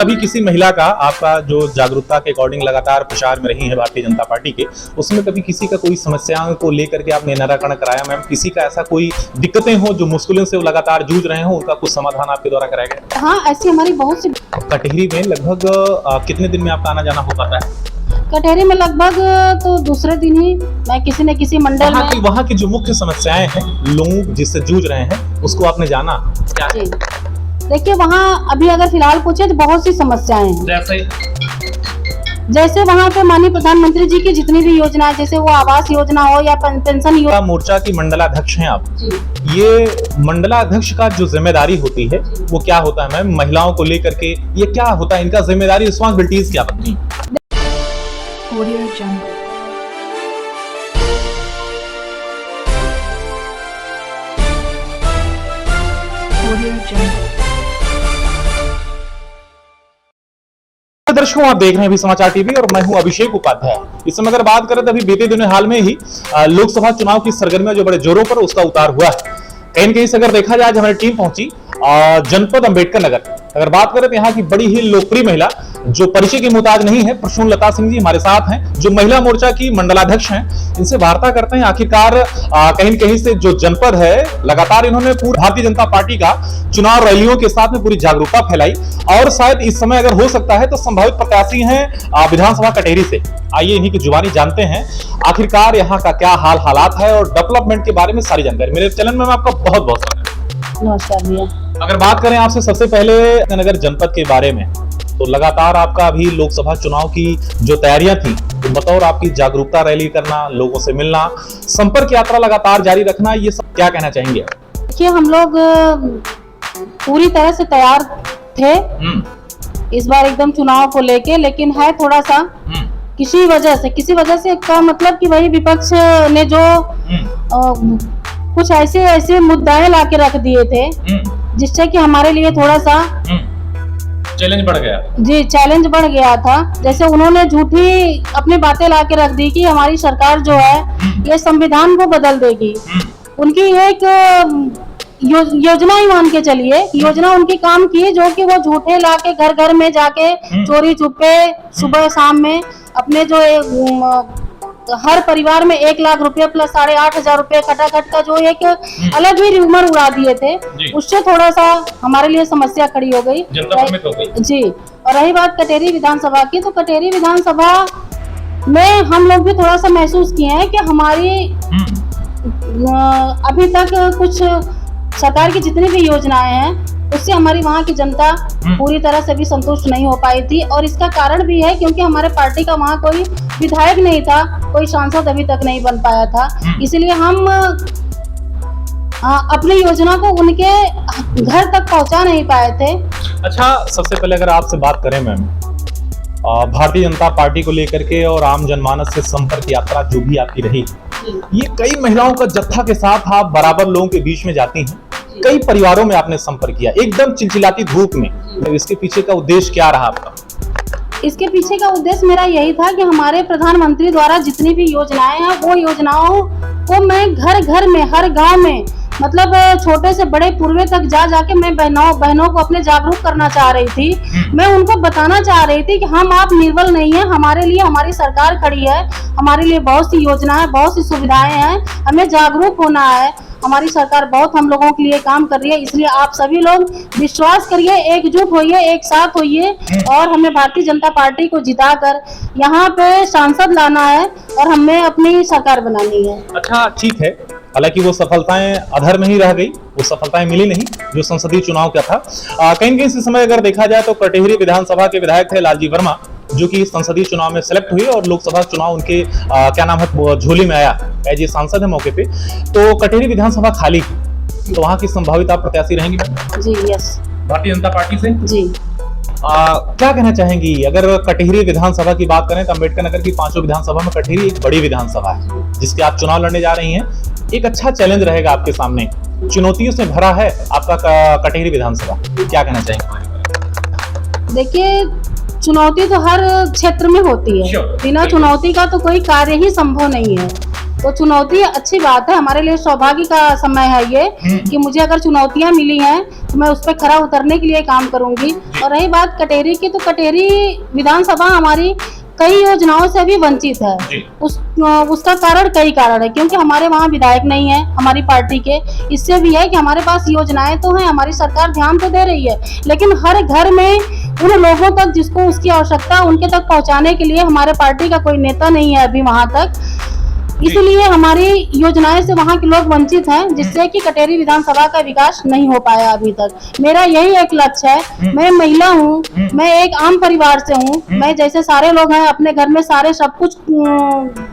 अभी किसी महिला का आपका जो जागरूकता के अकॉर्डिंग लगातार प्रचार में रही है भारतीय जनता पार्टी के, उसमें कभी किसी का कोई समस्याओं को लेकर के आपने निराकरण कराया मैम? किसी का ऐसा कोई दिक्कतें हो जो मुश्किलों से वो लगातार जूझ रहे हो, उनका कुछ समाधान आपके द्वारा कराया गया? हाँ, ऐसी हमारी बहुत सी। कटहरी में लगभग कितने दिन में आपका आना जाना हो पाता है? कटहरी में लगभग तो दूसरे दिन ही मैं किसी न किसी मंडल में। वहाँ की जो मुख्य समस्याएं हैं लोग जिससे जूझ रहे हैं, उसको आपने जाना क्या? देखिए, वहाँ अभी अगर फिलहाल पूछे तो बहुत सी समस्याएं हैं। जैसे वहाँ पे माननीय प्रधानमंत्री जी की जितनी भी योजना, जैसे वो आवास योजना हो या पेंशन योजना। मोर्चा की मंडलाध्यक्ष हैं आप, ये मंडलाध्यक्ष का जो जिम्मेदारी होती है वो क्या होता है मैम? महिलाओं को लेकर के ये क्या होता है, इनका जिम्मेदारी, रिस्पॉन्सिबिलिटीज क्या बनती है? दर्शकों, आप देख रहे हैं अभी समाचार टीवी और मैं हूं अभिषेक उपाध्याय। इस समय अगर बात करें तो अभी बीते दिनों हाल में ही लोकसभा चुनाव की सरगर्मियां जो बड़े जोरों पर उसका उतार हुआ है। कहीं न कहीं से अगर देखा जाए, आज हमारी टीम पहुंची जनपद अंबेडकर नगर। अगर बात करें तो यहाँ की बड़ी ही लोकप्रिय महिला जो परिचय की मुहताज नहीं है, प्रसूनलता सिंह जी हमारे साथ हैं, जो महिला मोर्चा की मंडलाध्यक्ष हैं। इनसे वार्ता करते हैं आखिरकार कहीं न कहीं से जो जनपद है, लगातार इन्होंने पूरी भारतीय जनता पार्टी का चुनाव रैलियों के साथ में पूरी जागरूकता फैलाई और शायद इस समय अगर हो सकता है तो संभावित प्रत्याशी हैं विधानसभा कटहरी से। आइए इन्हीं की जुबानी जानते हैं आखिरकार यहाँ का क्या हालात है और डेवलपमेंट के बारे में सारी जानकारी। मेरे चैनल में आपका बहुत बहुत स्वागत। नमस्कार भैया। अगर बात करें आपसे सबसे पहले नगर जनपद के बारे में, तो लगातार आपका अभी लोकसभा चुनाव की जो तैयारियां थी, तो बतौर आपकी जागरूकता रैली करना, लोगों से मिलना, संपर्क यात्रा लगातार जारी रखना, ये सब क्या कहना चाहेंगे? देखिए, हम लोग पूरी तरह से तैयार थे इस बार एकदम चुनाव को लेके, लेकिन है थोड़ा सा किसी वजह से का मतलब कि वही विपक्ष ने जो कुछ ऐसे मुद्दे ला के रख दिए थे जिससे कि हमारे लिए थोड़ा सा चैलेंज बढ़ गया। जी, चैलेंज बढ़ गया था। जैसे उन्होंने झूठी अपनी बातें ला के रख दी कि हमारी सरकार जो है ये संविधान को बदल देगी। उनकी एक योजना ही मान के चलिए, योजना उनकी काम की, जो कि वो झूठे ला के घर घर में जाके चोरी छुपे सुबह शाम में अपने जो हर परिवार में 1 लाख रुपए प्लस 8,500 रुपए खटाखट का जो एक अलग ही रूमर उड़ा दिए थे, उससे थोड़ा सा हमारे लिए समस्या खड़ी हो गई जी। और रही बात कटहरी विधानसभा की, तो कटहरी विधानसभा में हम लोग भी थोड़ा सा महसूस किए हैं कि हमारी अभी तक कुछ सरकार की जितनी भी योजनाएं हैं उससे हमारी वहाँ की जनता पूरी तरह से भी संतुष्ट नहीं हो पाई थी। और इसका कारण भी है क्योंकि हमारे पार्टी का वहाँ कोई विधायक नहीं था, कोई सांसद अभी तक नहीं बन पाया था, इसलिए हम अपनी योजना को उनके घर तक पहुँचा नहीं पाए थे। अच्छा, सबसे पहले अगर आपसे बात करें मैम, भारतीय जनता पार्टी को लेकर के और आम जनमानस से संपर्क यात्रा जो भी आपकी रही, ये कई महिलाओं का जत्था के साथ आप बराबर लोगों के बीच में जाती हैं, कई परिवारों में आपने संपर्क किया एकदम चिलचिलाती धूप में, इसके पीछे का उद्देश्य क्या रहा आपका? इसके पीछे का उद्देश्य मेरा यही था कि हमारे प्रधानमंत्री द्वारा जितनी भी योजनाएं हैं, वो योजनाओं को मैं घर घर में, हर गांव में, मतलब छोटे से बड़े पूर्वे तक जाके मैं बहनों को अपने जागरूक करना चाह रही थी। मैं उनको बताना चाह रही थी कि हम आप निर्बल नहीं है, हमारे लिए हमारी सरकार खड़ी है, हमारे लिए बहुत सी योजनाएं, बहुत सी सुविधाएं हैं, हमें जागरूक होना है, हमारी सरकार बहुत हम लोगों के लिए काम कर रही है, इसलिए आप सभी लोग विश्वास करिए, एकजुट होइए, एक साथ होइए और हमें भारतीय जनता पार्टी को जिताकर यहाँ पे सांसद लाना है और हमें अपनी सरकार बनानी है। अच्छा, ठीक है, हालांकि वो सफलताएं अधर में ही रह गई, वो सफलताएं मिली नहीं जो संसदीय चुनाव का था। कहीं कहीं से समय अगर देखा जाए तो कटहरी विधानसभा के विधायक थे लालजी वर्मा, जो कि संसदीय चुनाव में सिलेक्ट हुए और लोकसभा चुनाव उनके क्या नाम है झोली में आया, एज ए सांसद है मौके पे। तो कटहरी विधानसभा खाली, तो वहाँ की संभावित आप प्रत्याशी रहेंगी? जी, यस, भारतीय जनता पार्टी से जी। क्या कहना चाहेंगी? अगर कटहरी विधानसभा की बात करें तो अम्बेडकर नगर की 5 विधानसभा में कटहरी एक बड़ी विधानसभा है जिसके आप चुनाव लड़ने जा रही हैं। एक अच्छा चैलेंज रहेगा आपके सामने, चुनौतियों से भरा है आपका कटहरी विधानसभा, क्या कहना चाहेंगे? देखिए, चुनौती तो हर क्षेत्र में होती है, बिना चुनौती का तो कोई कार्य ही संभव नहीं है। तो चुनौती अच्छी बात है, हमारे लिए सौभाग्य का समय है ये कि मुझे अगर चुनौतियां मिली हैं तो मैं उस पर खरा उतरने के लिए काम करूंगी। और रही बात कटेरी की, तो कटेरी विधानसभा हमारी कई योजनाओं से भी वंचित है। उसका कारण कई कारण है, क्योंकि हमारे वहाँ विधायक नहीं है हमारी पार्टी के। इससे भी है कि हमारे पास योजनाएं तो हैं, हमारी सरकार ध्यान तो दे रही है, लेकिन हर घर में उन लोगों तक जिसको उसकी आवश्यकता उनके तक पहुँचाने के लिए हमारे पार्टी का कोई नेता नहीं है अभी वहाँ तक। इसलिए हमारी योजनाएं से वहाँ के लोग वंचित हैं, जिससे कि कटेरी विधानसभा का विकास नहीं हो पाया अभी तक। मेरा यही एक लक्ष्य है। मैं महिला हूँ, मैं एक आम परिवार से हूँ, मैं जैसे सारे लोग हैं अपने घर में सारे सब कुछ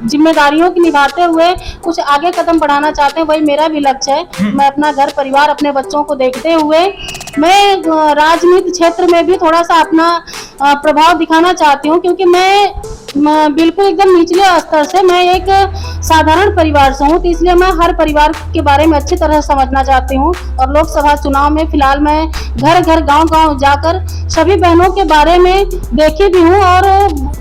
जिम्मेदारियों की निभाते हुए कुछ आगे कदम बढ़ाना चाहते हैं, वही मेरा भी लक्ष्य है। मैं अपना घर परिवार अपने बच्चों को देखते हुए मैं राजनीति क्षेत्र में भी थोड़ा सा अपना प्रभाव दिखाना चाहती हूँ, क्योंकि मैं बिल्कुल एकदम निचले स्तर से, मैं एक साधारण परिवार से हूँ, तो इसलिए मैं हर परिवार के बारे में अच्छी तरह समझना चाहती हूँ। और लोकसभा चुनाव में फिलहाल मैं घर घर गांव-गांव जाकर सभी बहनों के बारे में देखी भी हूँ, और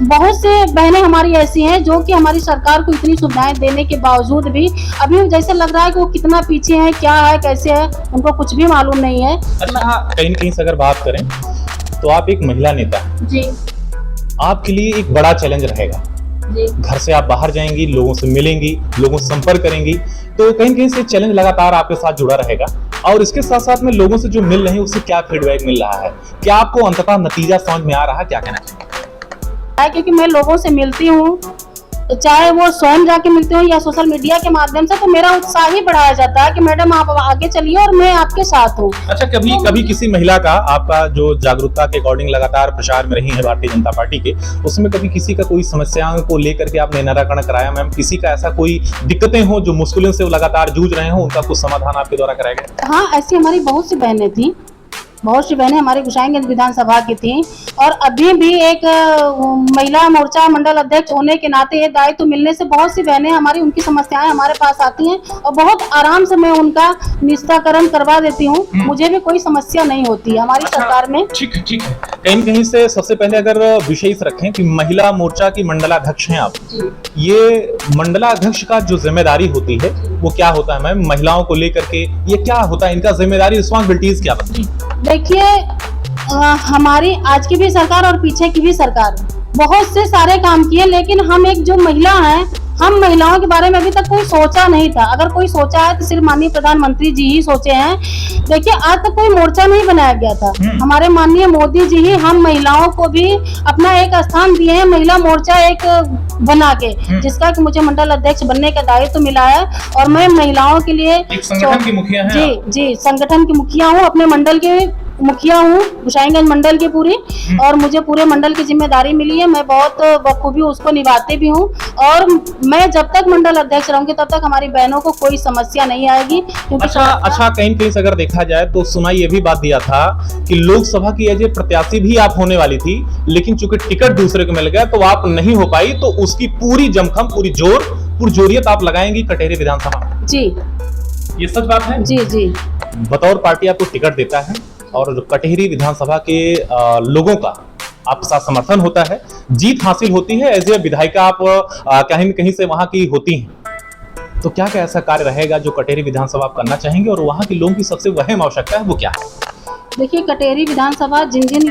बहुत से बहनें हमारी ऐसी हैं जो कि हमारी सरकार को इतनी सुविधाएं देने के बावजूद भी अभी जैसे लग रहा है कि वो कितना पीछे है, क्या है, कैसे है, उनको कुछ भी मालूम नहीं है। अच्छा, कहीं न कहीं से अगर बात करें तो आप एक महिला नेता हैं। जी। आपके लिए एक बड़ा चैलेंज रहेगा। जी। घर से आप बाहर जाएंगी, लोगों से मिलेंगी, लोगों से संपर्क करेंगी, तो कहीं न कहीं से चैलेंज लगातार आपके साथ जुड़ा रहेगा। और इसके साथ साथ में लोगों से जो मिल रहे हैं उससे क्या फीडबैक मिल रहा है, क्या आपको अंततः नतीजा समझ में आ रहा है, क्या कहना चाहिए? क्योंकि मैं लोगों से मिलती हूँ, चाहे वो स्वयं जाके मिलते हो या सोशल मीडिया के माध्यम से, तो मेरा उत्साह ही बढ़ाया जाता है कि मैडम आप आगे चलिए और मैं आपके साथ हूँ। अच्छा, कभी किसी महिला का आपका जो जागरूकता के अकॉर्डिंग लगातार प्रचार में रही है भारतीय जनता पार्टी के, उसमें कभी किसी का कोई समस्याओं को लेकर के आपने निराकरण कराया मैम? किसी का ऐसा कोई दिक्कतें हो जो मुश्किलों से वो लगातार जूझ रहे हो, उनका कुछ समाधान आपके द्वारा कराया गया? हाँ, ऐसी हमारी बहुत सी बहनें थी, बहुत सी बहनें हमारी गोसाईगंज विधानसभा की थी। और अभी भी एक महिला मोर्चा मंडल अध्यक्ष होने के नाते ये दायित्व मिलने से बहुत सी बहनें हमारी, उनकी समस्याएं हमारे पास आती हैं और बहुत आराम से मैं उनका निस्तारण करवा देती हूँ। मुझे भी कोई समस्या नहीं होती है हमारी सरकार में। ठीक है। कहीं कहीं से सबसे पहले अगर विषय इस रखें कि महिला मोर्चा की मंडलाध्यक्ष हैं आप, ये मंडलाध्यक्ष का जो जिम्मेदारी होती है वो क्या होता है मैम? महिलाओं को लेकर के ये क्या होता है, इनका जिम्मेदारी, रिस्पॉन्सिबिलिटीज क्या बनती है? देखिए, हमारी आज की भी सरकार और पीछे की भी सरकार बहुत से सारे काम किए, लेकिन हम एक जो महिला हैं, हम महिलाओं के बारे में अभी तक कोई सोचा नहीं था। अगर कोई सोचा है तो सिर्फ माननीय प्रधानमंत्री जी ही सोचे हैं। देखिए, आज तक कोई मोर्चा नहीं बनाया गया था। हमारे माननीय मोदी जी ही हम महिलाओं को भी अपना एक स्थान दिए हैं, महिला मोर्चा एक बना के, जिसका कि मुझे मंडल अध्यक्ष बनने का दायित्व मिला है। और मैं महिलाओं के लिए एक संगठन की मुखिया हैं। जी, संगठन की मुखिया हूँ, अपने मंडल के मुखिया हूँ, गोसाईगंज मंडल की पूरी, और मुझे पूरे मंडल की जिम्मेदारी मिली है। मैं बहुत बखूबी उसको निभाते भी हूँ, और मैं जब तक मंडल अध्यक्ष रहूंगी तब तक हमारी बहनों को कोई समस्या नहीं आएगी। अच्छा, कहीं से अगर देखा जाए तो सुनाई ये भी बात दिया था कि लोकसभा की एज ए प्रत्याशी भी आप होने वाली थी, लेकिन चूंकि टिकट दूसरे को मिल गया तो आप नहीं हो पाई, तो उसकी पूरी जमखम, पूरी जोरियत आप लगाएंगी कटेरी विधानसभा? जी, ये सच बात है? जी। बतौर पार्टी आपको टिकट देता है और कटेरी विधानसभा के लोगों का आपके साथ समर्थन होता है, जीत हासिल होती है, एज ए विधायिका आप कहीं न कहीं से वहां की होती हैं, तो क्या ऐसा कार्य रहेगा जो कटेरी विधानसभा आप करना चाहेंगे, और वहां के लोगों की सबसे अहम आवश्यकता है वो क्या है? देखिए, कटेरी विधानसभा जिन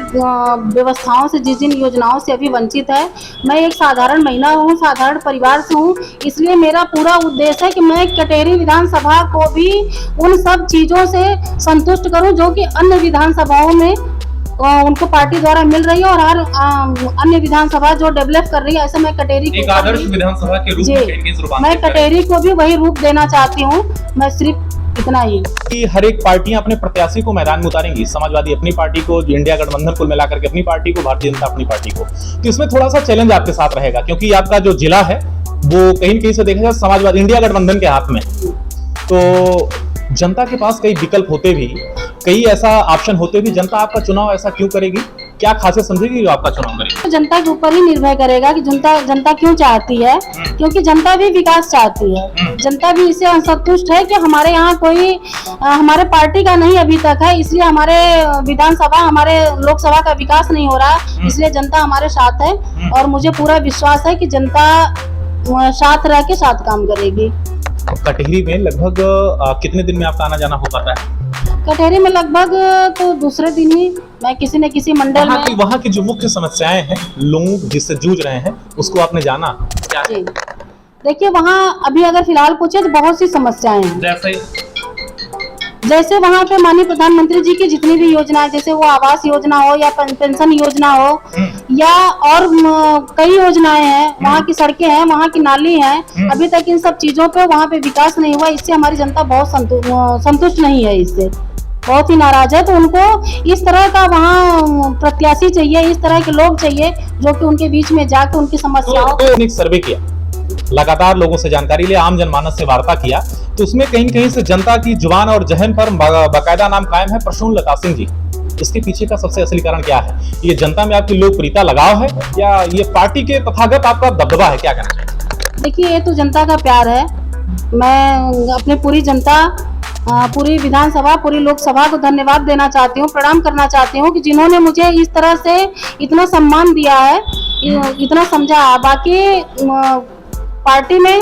व्यवस्थाओं से, जिन योजनाओं से अभी वंचित है, मैं एक साधारण महिला हूँ, साधारण परिवार से हूँ, इसलिए मेरा पूरा उद्देश्य है कि मैं कटेरी विधानसभा को भी उन सब चीज़ों से संतुष्ट करूँ जो कि अन्य विधानसभाओं में उनको पार्टी द्वारा मिल रही है, और हर अन्य विधानसभा जो डेवलप कर रही है, ऐसे मैं कटेरी एक आदर्श विधानसभा के रूप में मैं कटेरी को भी वही रूप देना चाहती हूँ। मैं सिर्फ इतना ही कि हर एक पार्टियां अपने प्रत्याशी को मैदान में उतारेंगी, समाजवादी अपनी पार्टी को, इंडिया गठबंधन को मिलाकर के अपनी पार्टी को, भारतीय जनता अपनी पार्टी को, तो इसमें थोड़ा सा चैलेंज आपके साथ रहेगा, क्योंकि आपका जो जिला है वो कहीं कहीं से देखा जाए समाजवादी इंडिया गठबंधन के हाथ में, तो जनता के पास कई विकल्प होते भी, कई ऐसा ऑप्शन होते भी, जनता आपका चुनाव ऐसा क्यों करेगी, क्या खासियत समझेगी जो आपका चुनाव करेगी? तो जनता के ऊपर ही निर्भर करेगा कि जनता क्यों चाहती है, क्योंकि जनता भी विकास चाहती है। जनता भी इससे असंतुष्ट है कि हमारे यहाँ कोई हमारे पार्टी का नहीं अभी तक है, इसलिए हमारे विधानसभा, हमारे लोकसभा का विकास नहीं हो रहा, इसलिए जनता हमारे साथ है। और मुझे पूरा विश्वास है कि जनता साथ रह के साथ काम करेगी। कटेहरी में लगभग कितने दिन में आपका आना जाना हो पाता है? कटहरी में लगभग तो दूसरे दिन ही मैं किसी न किसी मंडल में। वहाँ की जो मुख्य समस्याएं हैं, लोग जिससे जूझ रहे हैं, उसको आपने जाना क्या है? जी देखिए, वहाँ अभी अगर फिलहाल पूछे तो बहुत सी समस्याएं हैं। जैसे वहाँ पे माननीय प्रधानमंत्री जी की जितनी भी योजनाएं, जैसे वो आवास योजना हो या पेंशन योजना हो या और कई योजनाएं हैं, वहाँ की सड़कें हैं, वहाँ की नाली है, अभी तक इन सब चीजों पे वहाँ पे विकास नहीं हुआ। इससे हमारी जनता बहुत संतुष्ट नहीं है, इससे बहुत ही नाराज है। तो उनको इस तरह का वहाँ प्रत्याशी चाहिए, इस तरह के लोग चाहिए जो कि उनके बीच में जाकर उनकी समस्याओं तो एक सर्वे किया, लगातार लोगों से जानकारी लिया, आम जनमानस से वार्ता किया, तो उसमें कहीं कहीं से जनता की जुबान और जहन पर बाकायदा नाम कायम है प्रसूनलता सिंह जी। इसके पीछे का सबसे असली कारण क्या है? ये जनता में आपकी लोकप्रियता लगाव है या ये पार्टी के तथागत आपका दबदबा है? क्या कहना चाहिए? देखिए, ये तो जनता का प्यार है। मैं अपनी पूरी जनता, पूरी विधानसभा, पूरी लोकसभा को धन्यवाद देना चाहती हूँ, प्रणाम करना चाहती हूँ कि जिन्होंने मुझे इस तरह से इतना सम्मान दिया है, इतना समझा। बाकी पार्टी में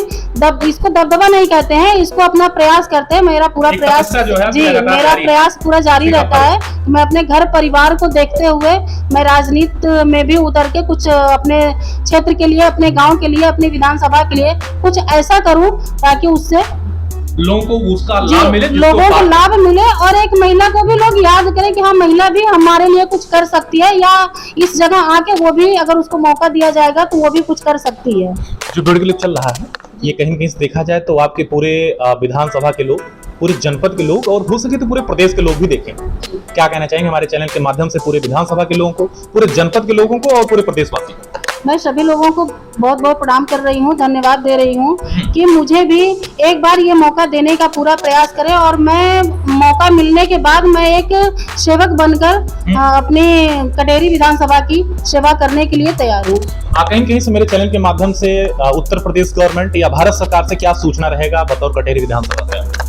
इसको दबदबा नहीं कहते हैं, इसको अपना प्रयास करते हैं। मेरा पूरा प्रयास जी, मेरा प्रयास पूरा जारी रहता है। मैं अपने घर परिवार को देखते हुए मैं राजनीति में भी उतर के कुछ अपने क्षेत्र के लिए, अपने गांव के लिए, अपनी विधानसभा के लिए कुछ ऐसा करूं ताकि उससे लोगों को उसका लाभ मिले, लोगों को लाभ मिले और एक महिला को भी लोग याद करें कि हाँ, महिला भी हमारे लिए कुछ कर सकती है, या इस जगह आके वो भी अगर उसको मौका दिया जाएगा तो वो भी कुछ कर सकती है। जो वीडियो क्लिप चल रहा है, ये कहीं न कहीं से देखा जाए तो आपके पूरे विधानसभा के लोग, पूरे जनपद के लोग और हो सके तो पूरे प्रदेश के लोग भी देखें। क्या कहना चाहेंगे हमारे चैनल के माध्यम से पूरे विधानसभा के लोगों को, पूरे जनपद के लोगों को और पूरे प्रदेशवासियों को? मैं सभी लोगों को बहुत बहुत प्रणाम कर रही हूँ, धन्यवाद दे रही हूँ कि मुझे भी एक बार ये मौका देने का पूरा प्रयास करें और मैं मौका मिलने के बाद मैं एक सेवक बनकर अपनी कटेहरी विधानसभा की सेवा करने के लिए तैयार हूँ। कहीं कहीं से मेरे चैनल के माध्यम से उत्तर प्रदेश गवर्नमेंट या भारत सरकार से क्या सूचना रहेगा बतौर कटेहरी विधानसभा से?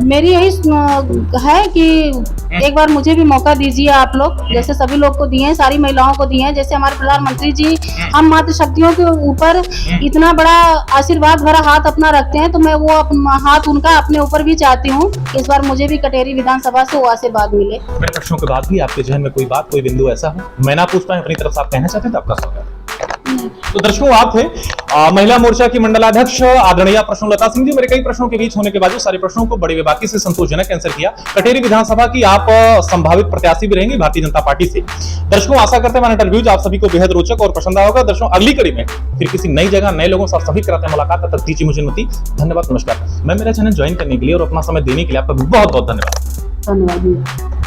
मेरी यही है कि एक बार मुझे भी मौका दीजिए आप लोग, जैसे सभी लोग को दिए हैं, सारी महिलाओं को दिए हैं। जैसे हमारे प्रधानमंत्री जी हम मातृशक्तियों के ऊपर इतना बड़ा आशीर्वाद भरा हाथ अपना रखते हैं, तो मैं वो हाथ उनका अपने ऊपर भी चाहती हूँ। इस बार मुझे भी कटेहरी विधानसभा से वो आशीर्वाद मिले। मेरे प्रश्नों के बाद भी आपके जहन में कोई बात, कोई बिंदु ऐसा हो मैं ना पूछ पाए, अपनी तरफ से आप कहना चाहते हैं तो आपका स्वागत। तो दर्शकों, आप थे महिला मोर्चा की मंडलाध्यक्ष आदरणीय प्रसूनलता सिंह जी। मेरे कई प्रश्नों के बीच होने के बावजूद सारे प्रश्नों को बड़ी बेबाकी से संतोषजनक आंसर किया। कटेहरी विधानसभा की आप संभावित प्रत्याशी भी रहेंगे भारतीय जनता पार्टी से। दर्शकों, आशा करते हैं हमारा इंटरव्यू आप सभी को बेहद रोचक और पसंद आया होगा। दर्शकों, अगली कड़ी में फिर किसी नई जगह, नए लोगों से सभी कराते हैं मुलाकात। तब तक दीजिए मुझे अनुमति। धन्यवाद, नमस्कार। मैं मेरा चैनल ज्वाइन करने के लिए और अपना समय देने के लिए आपका बहुत बहुत धन्यवाद। धन्यवाद।